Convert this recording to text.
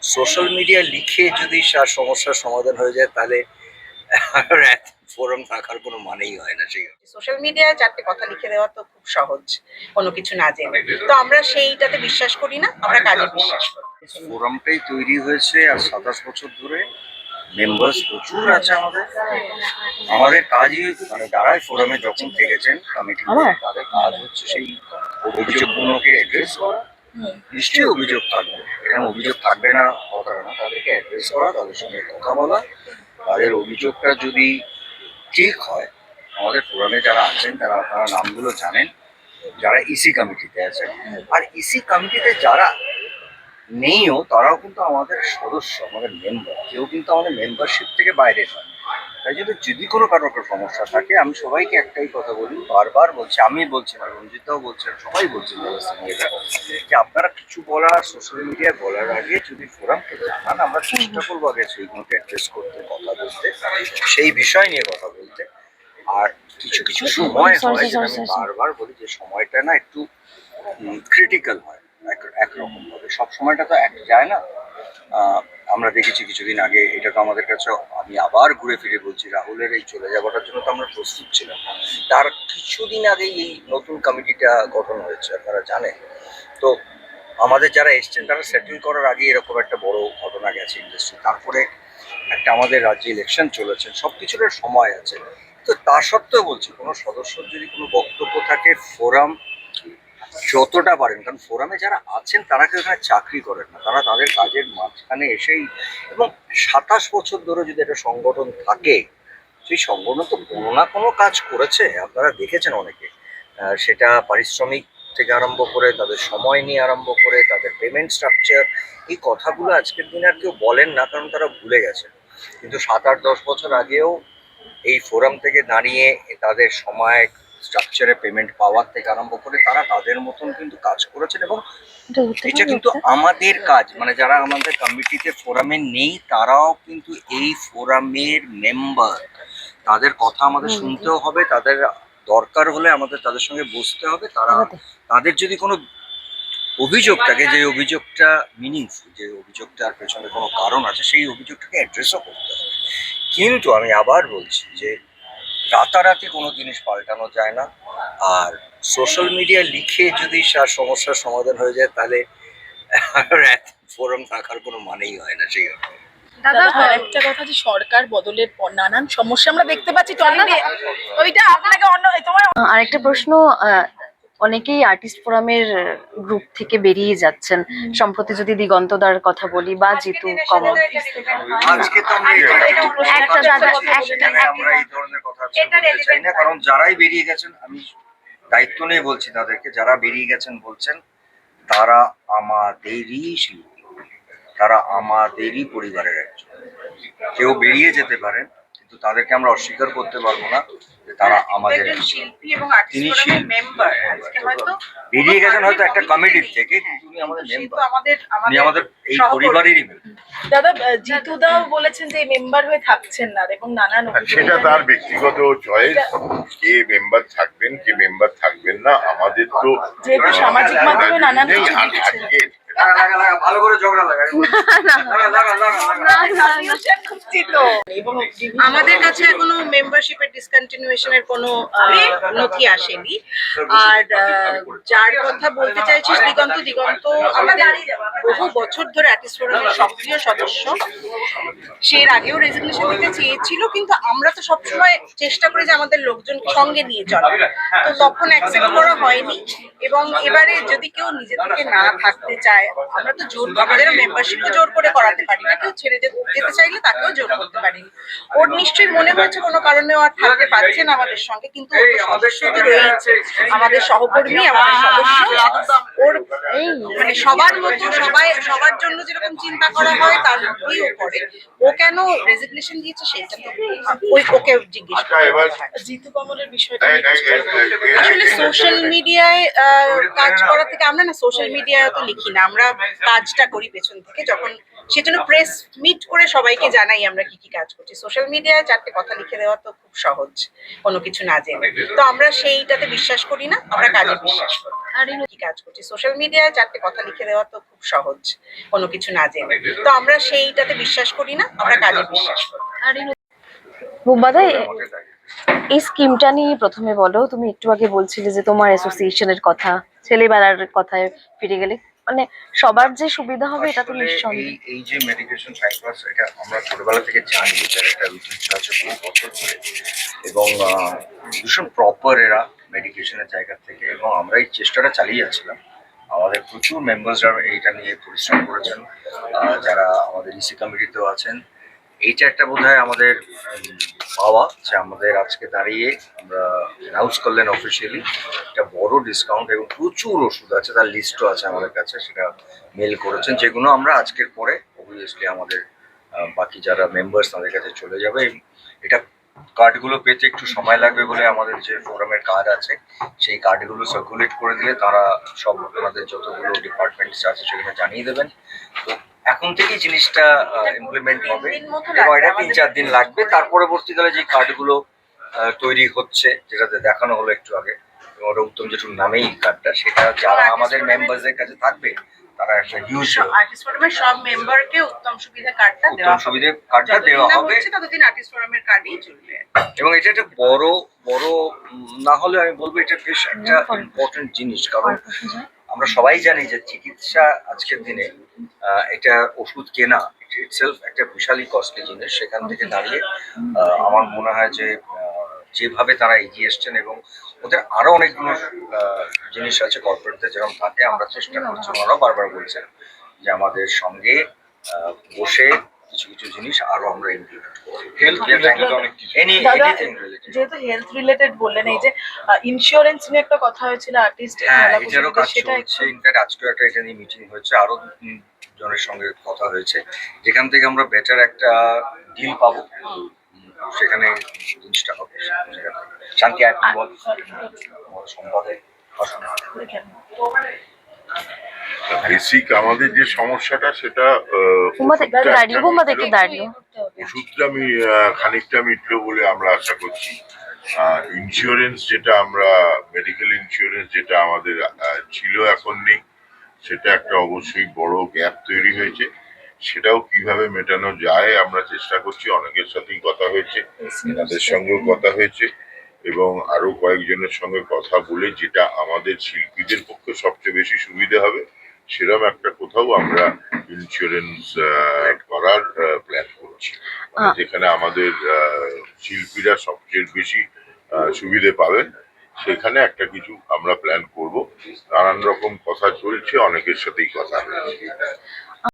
Social media লিখে যদি সমস্যার সমাধান হয়ে যায় তাহলে ফোরাম থাকার কোনো মানেই হয় না। সেই সোশ্যাল মিডিয়ায় চারটে কথা লিখে দেওয়া তো খুব সহজ, কোনো কিছু না জেনে। তো আমরা সেইটাতে বিশ্বাস করি না, আমরা কাজে বিশ্বাস করি। ফোরামটাই তৈরি হয়েছে আর 27 বছর ধরে মেম্বার্স প্রচুর আছে আমাদের। আমাদের কাজই মানে যারাই ফোরামে যখন থেকেছেন কমিটি, তাদের কাজ হচ্ছে সেই অভিযোগগুলোকে অ্যাড্রেস করা। নিশ্চয়ই অভিযোগ থাকবে, এরকম অভিযোগ থাকবে না কথাটা না, তাদেরকে অ্যাড্রেস করা, তাদের সঙ্গে কথা বলা। তাদের অভিযোগটা যদি ঠিক হয়, আমাদের ফোরামে যারা আছেন তারা আপনারা নামগুলো জানেন, যারা ইসি কমিটিতে আছেন, আর ইসি কমিটিতে যারা নেইও তারাও কিন্তু আমাদের সদস্য, আমাদের মেম্বার। কেউ কিন্তু আমাদের মেম্বারশিপ থেকে বাইরে নয়। তাই জন্য যদি কোনো কারোর সমস্যা থাকে, আমি সবাইকে একটাই কথা বলি, বারবার বলছি, আমি বলছি না, রঞ্জিতাও বলছেন, সবাই বলছেন যে আপনারা কিছু বলার সোশ্যাল মিডিয়ায় বলার আগে যদি ফোরামকে জানান, আমরা চেষ্টা করবো আগে সেইগুলোকে অ্যাড্রেস করতে, কথা বলতে, সেই বিষয় নিয়ে কথা বলতে। আর কিছু কিছু সময় হয়, যেটা আমি বারবার বলি, যে সময়টা না একটু ক্রিটিক্যাল হয় একরকম ভাবে, সব সময়টা তো এক যায় না। আমরা দেখেছি কিছুদিন আগে, এটা তো আমাদের কাছে, আমি আবার ঘুরে ফিরে বলছি, রাহুলের এই চলে যাওয়াটার জন্য তো আমরা প্রস্তুত ছিলাম। তার কিছুদিন আগেই এই নতুন কমিটিটা গঠন হয়েছে, আপনারা জানেন তো। আমাদের যারা এসছেন তারা সেটেল করার আগে এরকম একটা বড় ঘটনা গেছে ইন্ডাস্ট্রি, তারপরে একটা আমাদের রাজ্যে ইলেকশন চলেছে, সব কিছুর সময় আছে। তো তা সত্ত্বেও বলছি, কোনো সদস্যর যদি কোনো বক্তব্য থাকে, ফোরাম যতটা পারেন, কারণ ফোরামে যারা আছেন তারা কেউ এখানে চাকরি করেন না, তারা তাদের কাজের মাঝখানে এসেই, এবং 27 বছর ধরে যদি একটা সংগঠন থাকে, সেই সংগঠন তো কোনো না কোনো কাজ করেছে, আপনারা দেখেছেন অনেকে। সেটা পারিশ্রমিক থেকে আরম্ভ করে, তাদের সময় নিয়ে আরম্ভ করে, তাদের পেমেন্ট স্ট্রাকচার, এই কথাগুলো আজকের দিনে আর কেউ বলেন না, কারণ তারা ভুলে গেছেন। কিন্তু 7-8-10 বছর আগেও এই ফোরাম থেকে দাঁড়িয়ে তাদের সময়, স্ট্রাকচারে পেমেন্ট পাওয়ার থেকে আরম্ভ করে তারা তাদের মতন কিন্তু কাজ করেছেন। এবং এটা কিন্তু আমাদের কাজ, মানে যারা আমাদের কমিটিতে ফোরামে নেই তারাও কিন্তু এই ফোরামের মেম্বার, তাদের কথা আমাদের শুনতেও হবে, তাদের দরকার হলে আমাদের তাদের সঙ্গে বসতে হবে। তারা, তাদের যদি কোনো অভিযোগ থাকে, যে অভিযোগটা মিনিংফুল, যে অভিযোগটার পেছনে কোনো কারণ আছে, সেই অভিযোগটাকে অ্যাড্রেসও করতে হবে। কিন্তু আমি আবার বলছি যে রাতারাতি কোনো জিনিস পাল্টানো যায় না। আর সোশ্যাল মিডিয়া লিখে যদি সমস্যার সমাধান হয়ে যায় তাহলে ফোরাম থাকার কোনো মানেই হয় না। সেই দাদা আরেকটা কথা, যে সরকার বদলের পর নানান সমস্যা আমরা দেখতে পাচ্ছি, ওইটা আপনাকে তোমার আরেকটা প্রশ্ন, অনেকেই আর্টিস্ট ফোরামের গ্রুপ থেকে বেরিয়ে যাচ্ছেন। সম্প্রতি যদি দিগন্তদার কথা বলি বা জিতু কমল, আজকে তো আমরা এই ধরনের কথা বলতে চাই না, কারণ যারাই বেরিয়ে গেছেন, আমি দায়িত্ব নিয়ে বলছি তাদেরকে, যারা বেরিয়ে গেছেন বলছেন, তারা আমাদেরই শিল্পী, তারা আমাদেরই পরিবারের একজন। কেউ বেরিয়ে যেতে পারেন, কিন্তু তাদেরকে আমরা অস্বীকার করতে পারবো না যে তারা আমাদের শিল্পী এবং তিনি মেম্বার। বেরিয়ে গেছেন হয়তো একটা কমিটির থেকে, কিন্তু উনি আমাদের মেম্বার, উনি আমাদের এই পরিবারেরই মেম্বার। দাদা জিতুদাও বলেছেন যে মেম্বার হয়ে থাকছেন না, এবং নানান সেটা তার ব্যক্তিগত চয়েস, কে মেম্বার থাকবেন কে মেম্বার থাকবেন না। আমাদের তো যেহেতু সামাজিক মাধ্যমে নানান কিছু ভালো করে ঝগড়া লাগায়। আমাদের কাছে এখনো মেম্বারশিপের ডিসকন্টিনিউশনের কোনো নথি আসেনি। আর যার কথা বলতে চাইছিস দিগন্ত, দিগন্ত আমাদের বহু বছর ধরে আর্টিস্ট ফোরামের সক্রিয় সদস্য। সে আগেও রেজিগনেশন দিতে চেয়েছিল, কিন্তু আমরা তো সবসময় চেষ্টা করি যে আমাদের লোকজনকে সঙ্গে নিয়ে চলা, তো তখন অ্যাকসেপ্ট করা হয়নি। এবং এবারে যদি কেউ নিজে থেকে না থাকতে চায়, আমরা তো জোর, আমাদের মেম্বারশিপও জোর করে করাতে পারি না, কেউ ছেড়ে যেতে চাইলে তাকেও জোর করতে পারি। ওর নিশ্চয়ই মনে হয়েছে কোনো কারণে আর থাকতে পারছে না আমাদের সঙ্গে, কিন্তু ওর সদস্য তো রয়েছে, আমাদের সহকর্মী, আমাদের সদস্য। ওর মানে সবার মতো, সবার জন্য যেরকম চিন্তা করা হয় তার মধ্যেই ও করে। ও কেন রেজিগনেশন দিয়েছে সেটা তো ওকে জিজ্ঞেস করতে। জিতু কমলের বিষয়টা আসলে সোশ্যাল মিডিয়ায় কাজ করা থেকে, আমরা না সোশ্যাল মিডিয়ায় তো লিখি না, আমরা কাজটা করি পেছন থেকে। যখন সেজন্য প্রেস মিট করে সবাইকে জানাই আমরা কি কি কাজ করছি। সোশ্যাল মিডিয়ায় চারটে কথা লিখে দেওয়া তো খুব সহজ, কোনো কিছু না জেনে। তো আমরা সেইটাতে বিশ্বাস করি না, আমরা কাজে বিশ্বাস করি। আর এই কি কাজ করছি সোশ্যাল মিডিয়ায় 4টে কথা লিখে দেওয়া তো খুব সহজ কোনো কিছু না জেনে। তো আমরা সেইটাতে বিশ্বাস করি না, আমরা কাজে বিশ্বাস করি। আর এই বোম্বাদা, আমাকে দেয়। এই স্কিমটা নিয়ে প্রথমে বলো। তুমি একটু আগে বলছিলে যে তোমার অ্যাসোসিয়েশনের কথা, ছেলেবেলার কথায় ফিরে গেলে মানে সবার যে সুবিধা হবে এটা তো আসলে নিঃসন্দেহ। এই যে মেডিকেশন সাইক্লাস, এটা আমরা ছোটবেলা থেকে জানি, এটার একটা ঐতিহ্য আছে বহু বছর ধরে, এবং ভীষণ প্রপার এরা মেডিকেশনের জায়গা থেকে, এবং আমরা এই চেষ্টাটা চালিয়ে যাচ্ছিলাম। আমাদের প্রচুর মেম্বার্সরা এইটা নিয়ে পরিশ্রম করেছেন, যারা আমাদের ইসি কমিটিতেও আছেন। এইটা একটা বোধহয় আমাদের পাওয়া, যে আমাদের আজকে দাঁড়িয়ে আমরা অ্যানাউন্স করলেন অফিসিয়ালি একটা বড় ডিসকাউন্ট, এবং প্রচুর ওষুধ আছে, তার লিস্টও আছে আমাদের কাছে, সেটা মেল করেছেন, যেগুলো আমরা আজকের পরে অবভিয়াসলি আমাদের বাকি যারা মেম্বার্স তাদের কাছে চলে যাবে। এটা কার্ডগুলো পেতে একটু সময় লাগবে বলে আমাদের যে ফোরামের কার্ড আছে সেই কার্ডগুলো সার্কুলেট করে দিলে তারা সব আমাদের যতগুলো ডিপার্টমেন্টস আছে সেখানে জানিয়ে দেবেন। তো এখন থেকেই জিনিসটা ইমপ্লিমেন্ট হবে, এবং এটা 3-4 দিন লাগবে। তার পরবর্তীকালে যে কার্ডগুলো তৈরি হচ্ছে, যেটাতে দেখানো হলো একটু আগে, এবং ওটা উত্তম জেঠুর নামেই কার্ডটা, সেটা যারা আমাদের মেম্বারদের কাছে থাকবে তারা একটা হিউজ আর্টিস্ট ফোরামের সব মেম্বারকে উত্তম সুবিধা কার্ডটা দেওয়া উত্তম হবে। সুবিধে কার্ডটা যতদিন দেওয়া না হবে, হচ্ছে ততদিন আর্টিস্ট ফোরামের কার্ডই চলবে। এবং এটা একটা বড় বড় না হলে আমি বলবো এটা বেশ একটা ইম্পর্টেন্ট জিনিস। কারণ আমরা সবাই জানি যে চিকিৎসা আজকের দিনে এটা ওষুধ কেনা ইটসেলফ একটা বিশালই কস্টলি জিনিস। সেখান থেকে দাঁড়িয়ে আমার মনে হয় যে যেভাবে তারা এগিয়ে এসছেন, এবং ওদের আরো অনেকগুলো জিনিস আছে কর্পোরেটদের যেরকম থাকে, আমরা চেষ্টা করছি, ওনারাও বারবার বলছেন যে আমাদের সঙ্গে বসে কিছু কিছু জিনিস আরো আমরা ইমপ্লিমেন্ট করবো। দাদা, যেহেতু হেলথ রিলেটেড বললেন, এই যে ইন্স্যুরেন্স নিয়ে একটা কথা হয়েছিল আর্টিস্ট হ্যাঁ, এটারও কাজ সেটা চলছে। ইনফ্যাক্ট আজকেও একটা এটা নিয়ে মিটিং হয়েছে, আরো 2-3 জনের সঙ্গে কথা হয়েছে, যেখান থেকে আমরা বেটার একটা ডিল পাবো। সেখানে জিনিসটা হবে। শান্তি আর কি বল সম্পাদক বেসিক আমাদের যে সমস্যাটা সেটা বোম্বাদা একটু ওষুধটা দাঁড়িয়ে, বোম্বাদা একটু দাঁড়িয়ে। ওষুধটা আমি খানিকটা মিটলো বলে আমরা আশা করছি। ইন্স্যুরেন্স যেটা আমরা মেডিকেল ইন্স্যুরেন্স যেটা আমাদের ছিল এখন নেই, সেটা একটা অবশ্যই বড় গ্যাপ তৈরি হয়েছে। সেটাও কিভাবে মেটানো যায় আমরা চেষ্টা করছি। অনেকের সাথেই কথা হয়েছে, এনাদের সঙ্গেও কথা হয়েছে, এবং আরো কয়েকজনের সঙ্গে কথা বলে যেটা আমাদের শিল্পীদের পক্ষে সবচেয়ে বেশি সুবিধা হবে সেরকম একটা কোথাও আমরা ইন্স্যুরেন্স করার প্ল্যান করছি, মানে যেখানে আমাদের শিল্পীরা সবচেয়ে বেশি সুবিধে পাবেন, সেখানে একটা কিছু আমরা প্ল্যান করব। নানান রকম কথা চলছে, অনেকের সাথেই কথা হয়েছে।